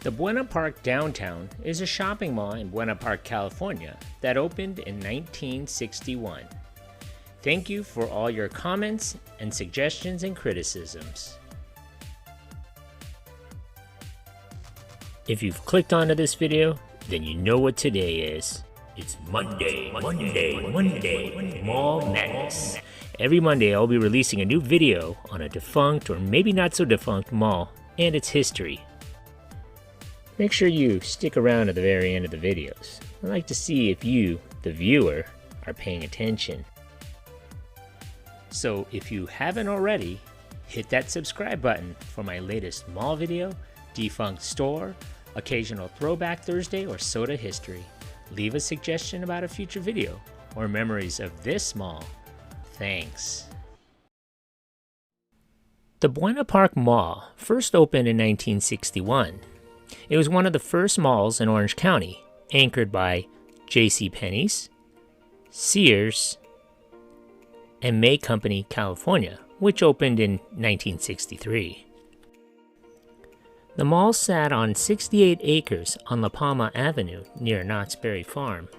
The Buena Park Downtown is a shopping mall in Buena Park, California that opened in 1961. Thank you for all your comments and suggestions and criticisms. If you've clicked onto this video, then you know what today is. It's Monday, Mall Madness. Every Monday I'll be releasing a new video on a defunct or maybe not so defunct mall and its history. Make sure you stick around to the very end of the videos. I'd like to see if you, the viewer, are paying attention. So if you haven't already, hit that subscribe button for my latest mall video, defunct store, occasional throwback Thursday, or soda history. Leave a suggestion about a future video or memories of this mall. Thanks. The Buena Park Mall first opened in 1961. It was one of the first malls in Orange County, anchored by JCPenney's, Sears, and May Company California, which opened in 1963. The mall sat on 68 acres on La Palma Avenue near Knott's Berry Farm.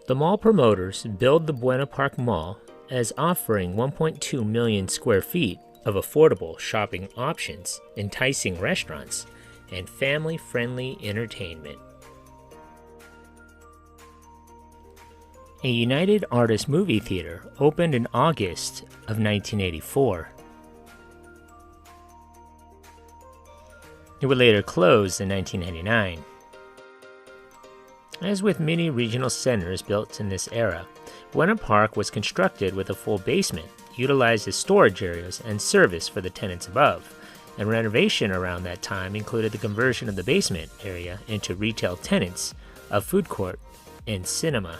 The mall promoters billed the Buena Park Mall as offering 1.2 million square feet of affordable shopping options, enticing restaurants, and family-friendly entertainment. A United Artists movie theater opened in August of 1984. It would later close in 1999. As with many regional centers built in this era, Buena Park was constructed with a full basement, utilized as storage areas and service for the tenants above, and renovation around that time included the conversion of the basement area into retail tenants, a food court, and cinema.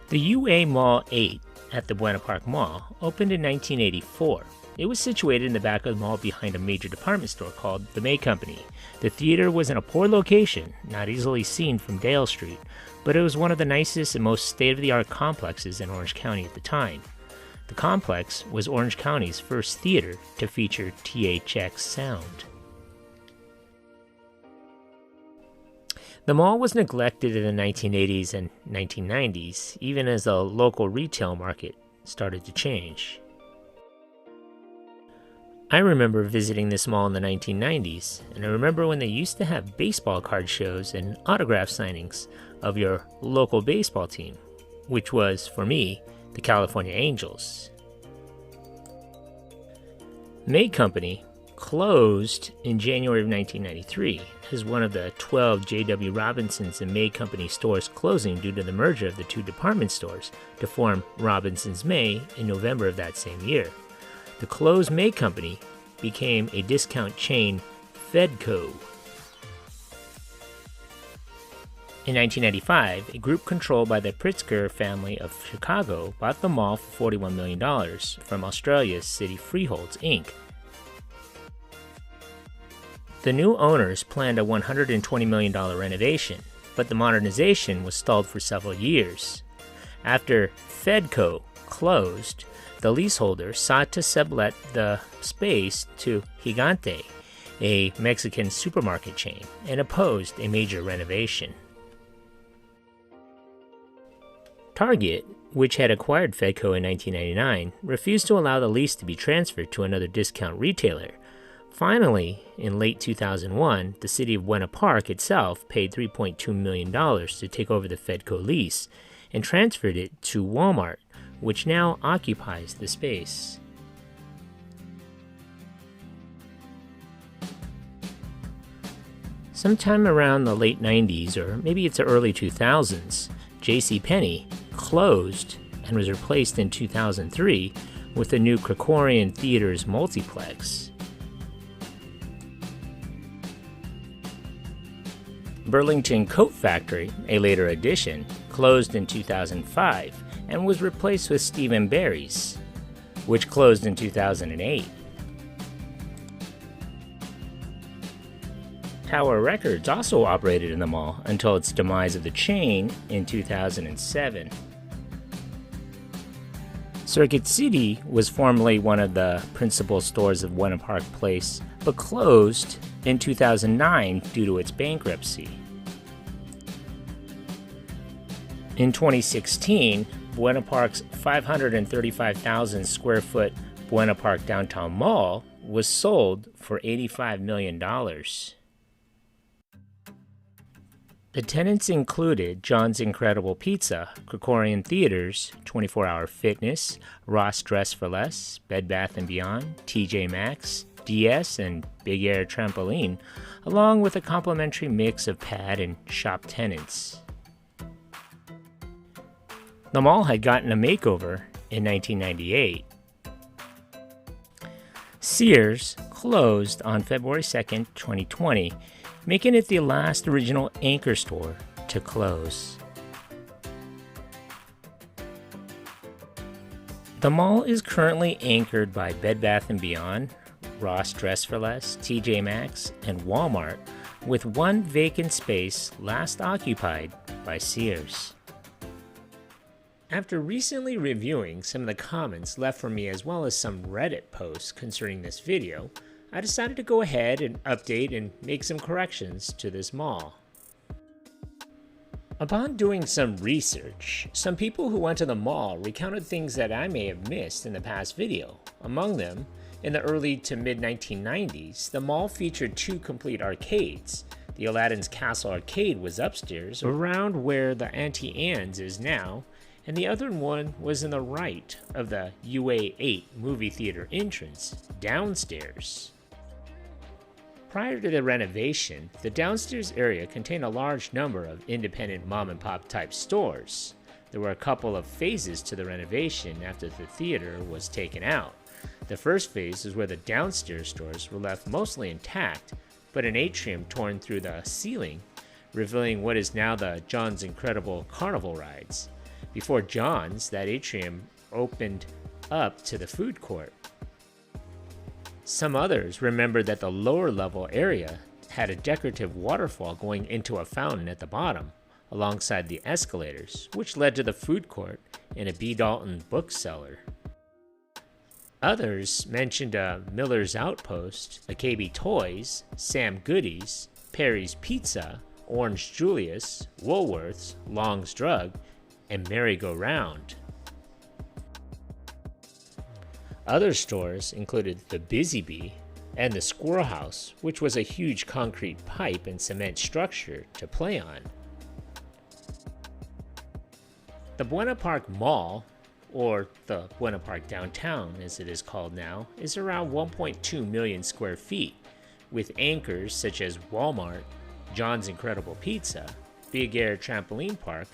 The UA Mall 8 at the Buena Park Mall opened in 1984. It was situated in the back of the mall behind a major department store called the May Company. The theater was in a poor location, not easily seen from Dale Street, but it was one of the nicest and most state-of-the-art complexes in Orange County at the time. The complex was Orange County's first theater to feature THX sound. The mall was neglected in the 1980s and 1990s, even as the local retail market started to change. I remember visiting this mall in the 1990s, and I remember when they used to have baseball card shows and autograph signings of your local baseball team, which was, for me, the California Angels. May Company closed in January of 1993 as one of the 12 J.W. Robinson's and May Company stores closing due to the merger of the two department stores to form Robinson's May in November of that same year. The closed May Company became a discount chain, Fedco. In 1995, a group controlled by the Pritzker family of Chicago bought the mall for $41 million from Australia's City Freeholds, Inc. The new owners planned a $120 million renovation, but the modernization was stalled for several years. After Fedco closed, the leaseholder sought to sublet the space to Gigante, a Mexican supermarket chain, and opposed a major renovation. Target, which had acquired Fedco in 1999, refused to allow the lease to be transferred to another discount retailer. Finally, in late 2001, the city of Buena Park itself paid $3.2 million to take over the Fedco lease and transferred it to Walmart, which now occupies the space. Sometime around the late 90s, or maybe it's the early 2000s, JCPenney closed and was replaced in 2003 with the new Krikorian Theaters multiplex. Burlington Coat Factory, a later addition, closed in 2005 and was replaced with Steve & Barry's, which closed in 2008. Tower Records also operated in the mall until its demise of the chain in 2007. Circuit City was formerly one of the principal stores of Buena Park Place, but closed in 2009 due to its bankruptcy. In 2016, Buena Park's 535,000 square foot Buena Park Downtown Mall was sold for $85 million. The tenants included John's Incredible Pizza, Krikorian Theaters, 24-Hour Fitness, Ross Dress for Less, Bed Bath & Beyond, TJ Maxx, DS, and Big Air Trampoline, along with a complimentary mix of pad and shop tenants. The mall had gotten a makeover in 1998. Sears closed on February 2nd, 2020, making it the last original anchor store to close. The mall is currently anchored by Bed Bath & Beyond, Ross Dress for Less, TJ Maxx, and Walmart, with one vacant space last occupied by Sears. After recently reviewing some of the comments left for me as well as some Reddit posts concerning this video, I decided to go ahead and update and make some corrections to this mall. Upon doing some research, some people who went to the mall recounted things that I may have missed in the past video. Among them, in the early to mid-1990s, the mall featured two complete arcades. The Aladdin's Castle Arcade was upstairs, around where the Auntie Anne's is now, and the other one was in the right of the UA8 movie theater entrance, downstairs. Prior to the renovation, the downstairs area contained a large number of independent mom-and-pop type stores. There were a couple of phases to the renovation after the theater was taken out. The first phase is where the downstairs stores were left mostly intact, but an atrium torn through the ceiling, revealing what is now the John's Incredible Carnival rides. Before John's, that atrium opened up to the food court. Some others remember that the lower level area had a decorative waterfall going into a fountain at the bottom, alongside the escalators, which led to the food court and a B. Dalton bookseller. Others mentioned a Miller's Outpost, a KB Toys, Sam Goodies, Perry's Pizza, Orange Julius, Woolworths, Long's Drug, and Merry-Go-Round. Other stores included the Busy Bee and the Squirrel House, which was a huge concrete pipe and cement structure to play on. The Buena Park Mall, or the Buena Park Downtown as it is called now, is around 1.2 million square feet, with anchors such as Walmart, John's Incredible Pizza, Big Air Trampoline Park,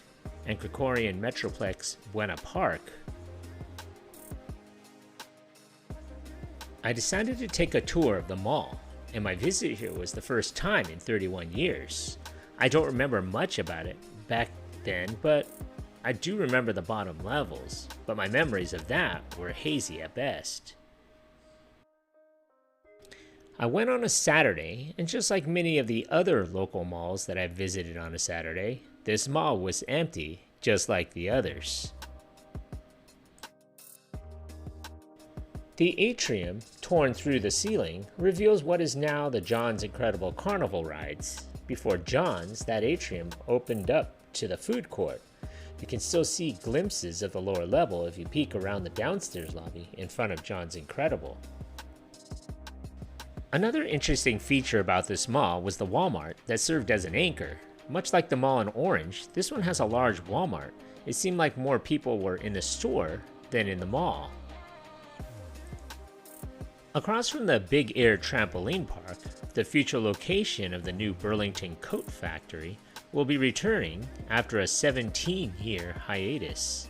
and Krikorian Metroplex Buena Park. I decided to take a tour of the mall, and my visit here was the first time in 31 years. I don't remember much about it back then, but I do remember the bottom levels, but my memories of that were hazy at best. I went on a Saturday, and just like many of the other local malls that I've visited on a Saturday, this mall was empty, just like the others. The atrium, torn through the ceiling, reveals what is now the John's Incredible Carnival rides. Before John's, that atrium opened up to the food court. You can still see glimpses of the lower level if you peek around the downstairs lobby in front of John's Incredible. Another interesting feature about this mall was the Walmart that served as an anchor. Much like the mall in Orange, this one has a large Walmart. It seemed like more people were in the store than in the mall. Across from the Big Air Trampoline Park, the future location of the new Burlington Coat Factory will be returning after a 17-year hiatus.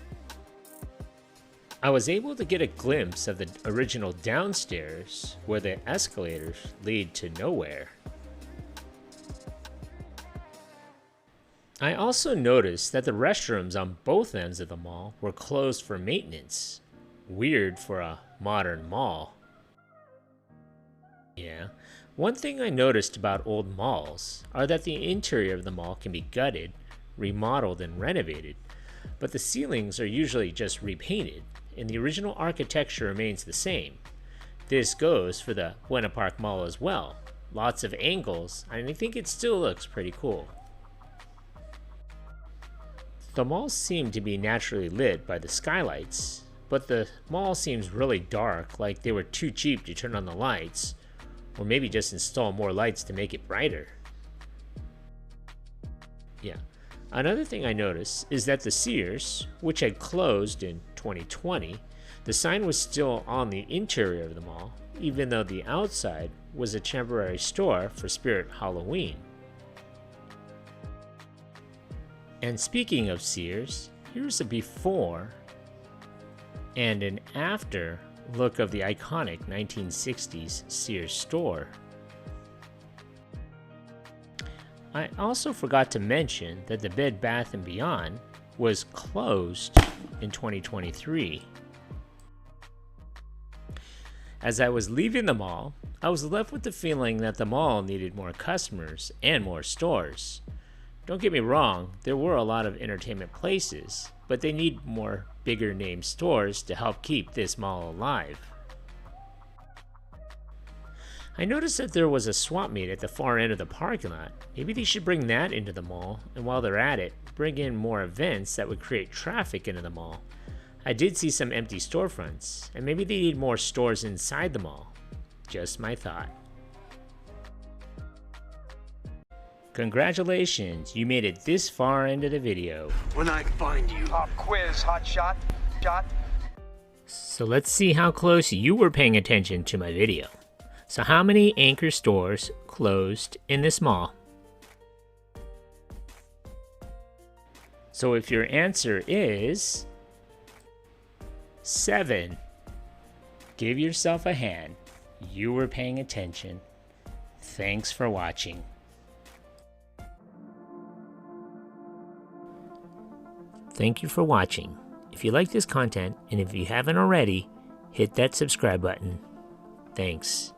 I was able to get a glimpse of the original downstairs where the escalators lead to nowhere. I also noticed that the restrooms on both ends of the mall were closed for maintenance. Weird for a modern mall. Yeah, one thing I noticed about old malls are that the interior of the mall can be gutted, remodeled, and renovated, but the ceilings are usually just repainted. and the original architecture remains the same. This goes for the Buena Park Mall as well. Lots of angles, and I think it still looks pretty cool. The mall seemed to be naturally lit by the skylights, but the mall seems really dark, like they were too cheap to turn on the lights, or maybe just install more lights to make it brighter. Yeah. Another thing I noticed is that the Sears, which had closed in 2020, the sign was still on the interior of the mall, even though the outside was a temporary store for Spirit Halloween. And speaking of Sears, here's a before and an after look of the iconic 1960s Sears store. I also forgot to mention that the Bed Bath & Beyond was closed in 2023. As I was leaving the mall, I was left with the feeling that the mall needed more customers and more stores. Don't get me wrong, there were a lot of entertainment places, but they need more bigger name stores to help keep this mall alive. I noticed that there was a swap meet at the far end of the parking lot. Maybe they should bring that into the mall, and while they're at it, bring in more events that would create traffic into the mall. I did see some empty storefronts, and maybe they need more stores inside the mall. Just my thought. Congratulations, you made it this far into the video. When I find you. Pop quiz, hot shot. So let's see how close you were paying attention to my video. So how many anchor stores closed in this mall? So if your answer is 7, give yourself a hand. You were paying attention. Thanks for watching. Thank you for watching. If you like this content, and if you haven't already, hit that subscribe button. Thanks.